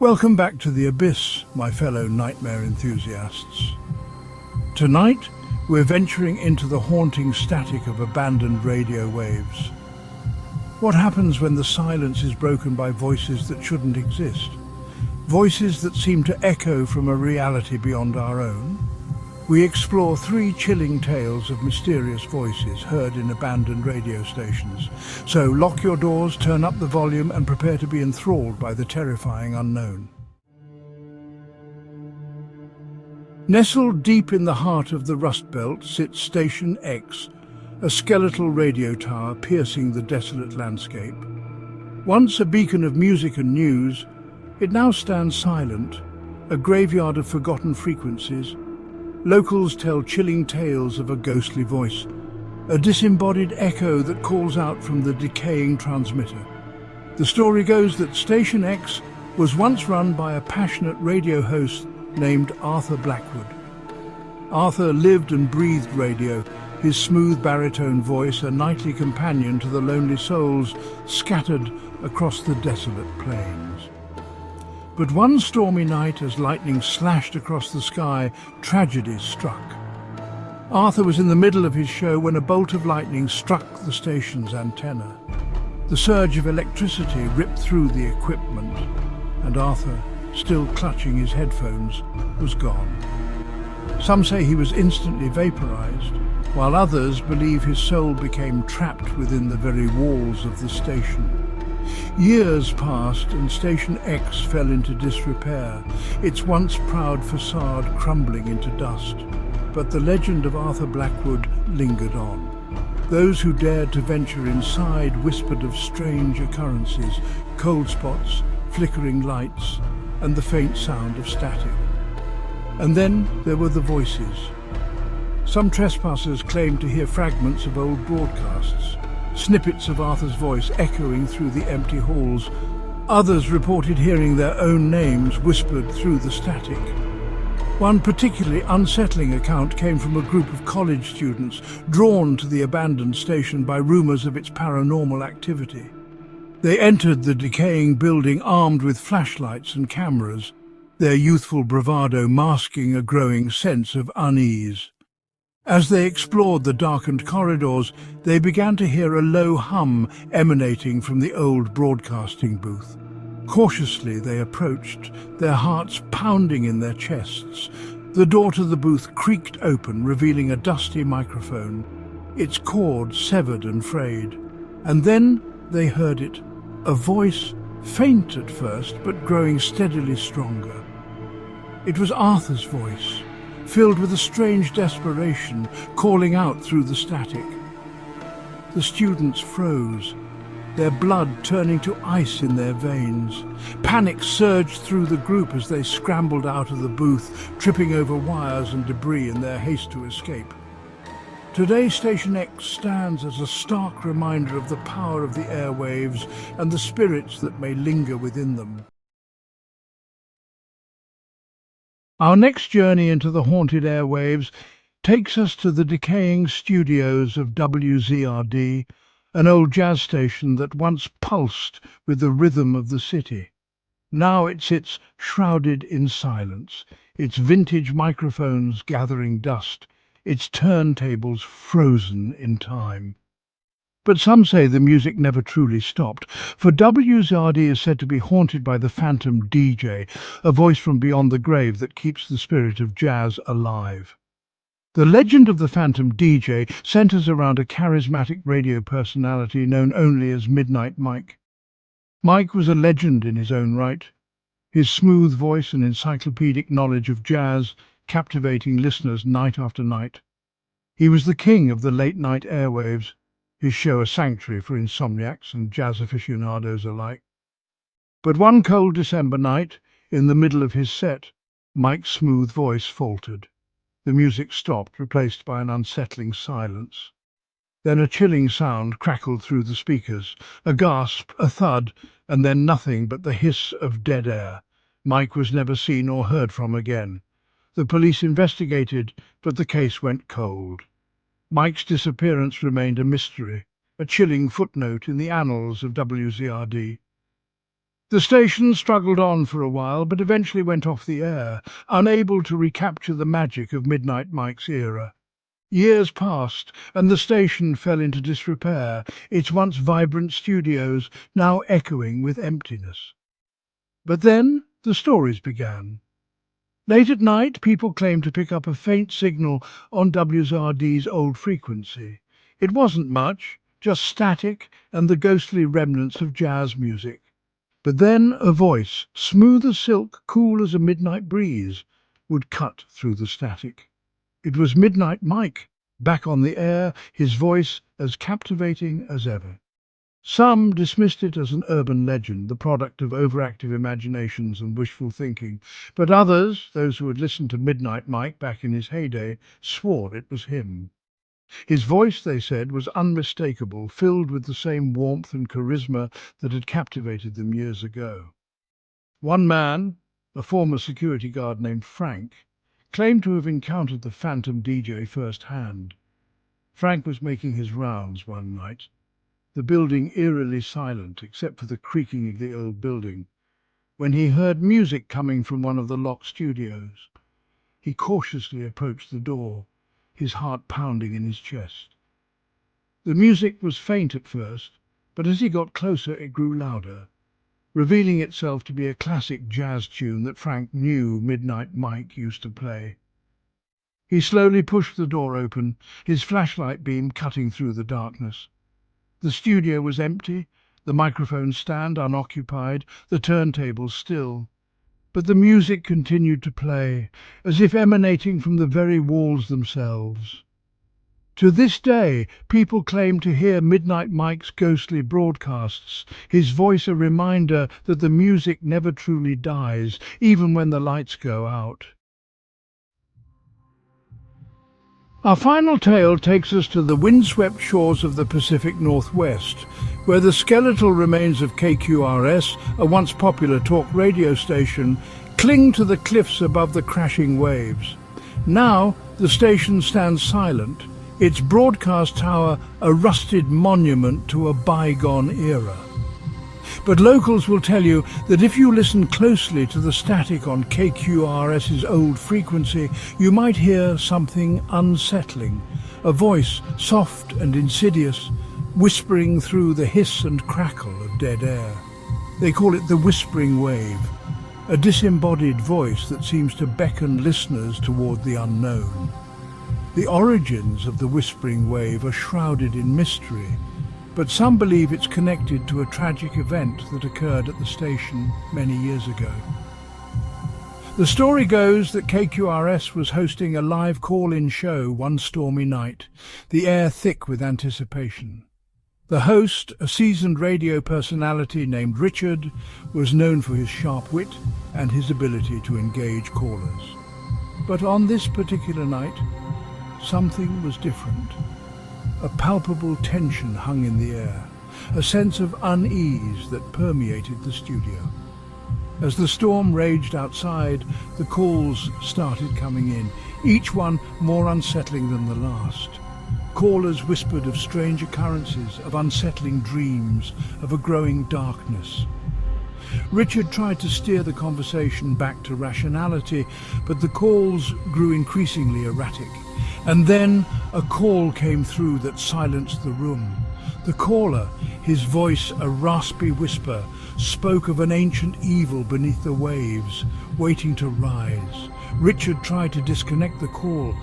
Welcome back to the Abyss, my fellow nightmare enthusiasts. Tonight, we're venturing into the haunting static of abandoned radio waves. What happens when the silence is broken by voices that shouldn't exist? Voices that seem to echo from a reality beyond our own? We explore three chilling tales of mysterious voices heard in abandoned radio stations. So lock your doors, turn up the volume, and prepare to be enthralled by the terrifying unknown. Nestled deep in the heart of the Rust Belt sits Station X, a skeletal radio tower piercing the desolate landscape. Once a beacon of music and news, it now stands silent, a graveyard of forgotten frequencies. Locals tell chilling tales of a ghostly voice, a disembodied echo that calls out from the decaying transmitter. The story goes that Station X was once run by a passionate radio host named Arthur Blackwood. Arthur lived and breathed radio, his smooth baritone voice a nightly companion to the lonely souls scattered across the desolate plains. But one stormy night, as lightning slashed across the sky, tragedy struck. Arthur was in the middle of his show when a bolt of lightning struck the station's antenna. The surge of electricity ripped through the equipment, and Arthur, still clutching his headphones, was gone. Some say he was instantly vaporized, while others believe his soul became trapped within the very walls of the station. Years passed and Station X fell into disrepair, its once proud facade crumbling into dust. But the legend of Arthur Blackwood lingered on. Those who dared to venture inside whispered of strange occurrences, cold spots, flickering lights, and the faint sound of static. And then there were the voices. Some trespassers claimed to hear fragments of old broadcasts, snippets of Arthur's voice echoing through the empty halls. Others reported hearing their own names whispered through the static. One particularly unsettling account came from a group of college students drawn to the abandoned station by rumors of its paranormal activity. They entered the decaying building armed with flashlights and cameras, their youthful bravado masking a growing sense of unease. As they explored the darkened corridors, they began to hear a low hum emanating from the old broadcasting booth. Cautiously they approached, their hearts pounding in their chests. The door to the booth creaked open, revealing a dusty microphone, its cord severed and frayed. And then they heard it, a voice, faint at first, but growing steadily stronger. It was Arthur's voice, filled with a strange desperation, calling out through the static. The students froze, their blood turning to ice in their veins. Panic surged through the group as they scrambled out of the booth, tripping over wires and debris in their haste to escape. Today, Station X stands as a stark reminder of the power of the airwaves and the spirits that may linger within them. Our next journey into the haunted airwaves takes us to the decaying studios of WZRD, an old jazz station that once pulsed with the rhythm of the city. Now it sits shrouded in silence, its vintage microphones gathering dust, its turntables frozen in time. But some say the music never truly stopped, for WZRD is said to be haunted by the phantom DJ, a voice from beyond the grave that keeps the spirit of jazz alive. The legend of the phantom DJ centers around a charismatic radio personality known only as Midnight Mike. Mike was a legend in his own right, his smooth voice and encyclopedic knowledge of jazz captivating listeners night after night. He was the king of the late-night airwaves, his show a sanctuary for insomniacs and jazz aficionados alike. But one cold December night, in the middle of his set, Mike's smooth voice faltered. The music stopped, replaced by an unsettling silence. Then a chilling sound crackled through the speakers, a gasp, a thud, and then nothing but the hiss of dead air. Mike was never seen or heard from again. The police investigated, but the case went cold. Mike's disappearance remained a mystery, a chilling footnote in the annals of WZRD. The station struggled on for a while, but eventually went off the air, unable to recapture the magic of Midnight Mike's era. Years passed, and the station fell into disrepair, its once vibrant studios now echoing with emptiness. But then the stories began. Late at night, people claimed to pick up a faint signal on WZRD's old frequency. It wasn't much, just static and the ghostly remnants of jazz music. But then a voice, smooth as silk, cool as a midnight breeze, would cut through the static. It was Midnight Mike, back on the air, his voice as captivating as ever. Some dismissed it as an urban legend, the product of overactive imaginations and wishful thinking, but others, those who had listened to Midnight Mike back in his heyday, swore it was him. His voice, they said, was unmistakable, filled with the same warmth and charisma that had captivated them years ago. One man, a former security guard named Frank, claimed to have encountered the phantom DJ firsthand. Frank was making his rounds one night, the building eerily silent except for the creaking of the old building, when he heard music coming from one of the locked studios. He cautiously approached the door, his heart pounding in his chest. The music was faint at first, but as he got closer it grew louder, revealing itself to be a classic jazz tune that Frank knew Midnight Mike used to play. He slowly pushed the door open, his flashlight beam cutting through the darkness. The studio was empty, the microphone stand unoccupied, the turntables still. But the music continued to play, as if emanating from the very walls themselves. To this day, people claim to hear Midnight Mike's ghostly broadcasts, his voice a reminder that the music never truly dies, even when the lights go out. Our final tale takes us to the windswept shores of the Pacific Northwest, where the skeletal remains of KQRS, a once popular talk radio station, cling to the cliffs above the crashing waves. Now, the station stands silent, its broadcast tower a rusted monument to a bygone era. But locals will tell you that if you listen closely to the static on KQRS's old frequency, you might hear something unsettling, a voice soft and insidious, whispering through the hiss and crackle of dead air. They call it the whispering wave, a disembodied voice that seems to beckon listeners toward the unknown. The origins of the whispering wave are shrouded in mystery, but some believe it's connected to a tragic event that occurred at the station many years ago. The story goes that KQRS was hosting a live call-in show one stormy night, the air thick with anticipation. The host, a seasoned radio personality named Richard, was known for his sharp wit and his ability to engage callers. But on this particular night, something was different. A palpable tension hung in the air, a sense of unease that permeated the studio. As the storm raged outside, the calls started coming in, each one more unsettling than the last. Callers whispered of strange occurrences, of unsettling dreams, of a growing darkness. Richard tried to steer the conversation back to rationality, but the calls grew increasingly erratic. And then a call came through that silenced the room. The caller, his voice a raspy whisper, spoke of an ancient evil beneath the waves, waiting to rise. Richard tried to disconnect the call,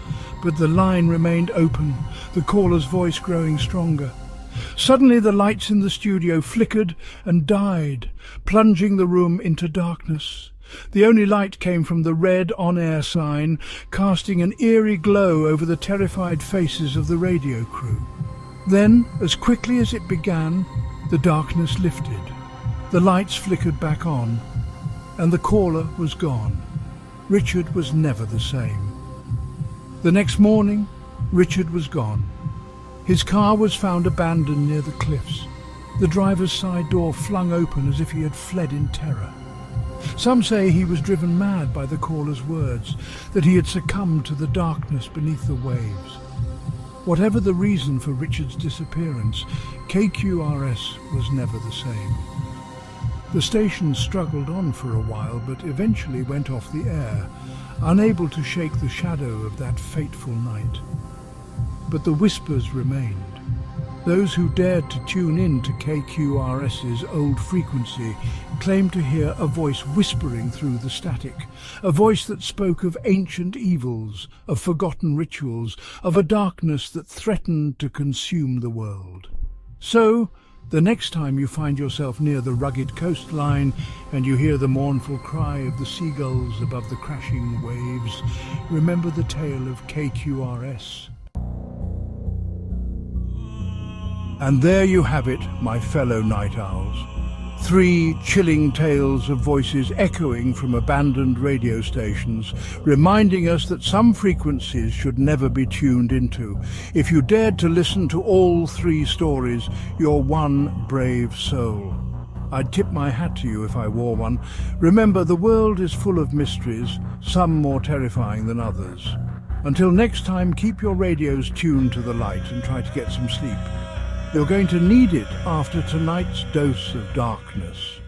but the line remained open, the caller's voice growing stronger. Suddenly the lights in the studio flickered and died, plunging the room into darkness. The only light came from the red on-air sign, casting an eerie glow over the terrified faces of the radio crew. Then, as quickly as it began, the darkness lifted. The lights flickered back on, and the caller was gone. Richard was never the same. The next morning, Richard was gone. His car was found abandoned near the cliffs, the driver's side door flung open as if he had fled in terror. Some say he was driven mad by the caller's words, that he had succumbed to the darkness beneath the waves. Whatever the reason for Richard's disappearance, KQRS was never the same. The station struggled on for a while, but eventually went off the air, unable to shake the shadow of that fateful night. But the whispers remained. Those who dared to tune in to KQRS's old frequency claimed to hear a voice whispering through the static, a voice that spoke of ancient evils, of forgotten rituals, of a darkness that threatened to consume the world. So, the next time you find yourself near the rugged coastline and you hear the mournful cry of the seagulls above the crashing waves, remember the tale of KQRS. And there you have it, my fellow night owls. 3 chilling tales of voices echoing from abandoned radio stations, reminding us that some frequencies should never be tuned into. If you dared to listen to all 3 stories, you're one brave soul. I'd tip my hat to you if I wore one. Remember, the world is full of mysteries, some more terrifying than others. Until next time, keep your radios tuned to the light and try to get some sleep. You're going to need it after tonight's dose of darkness.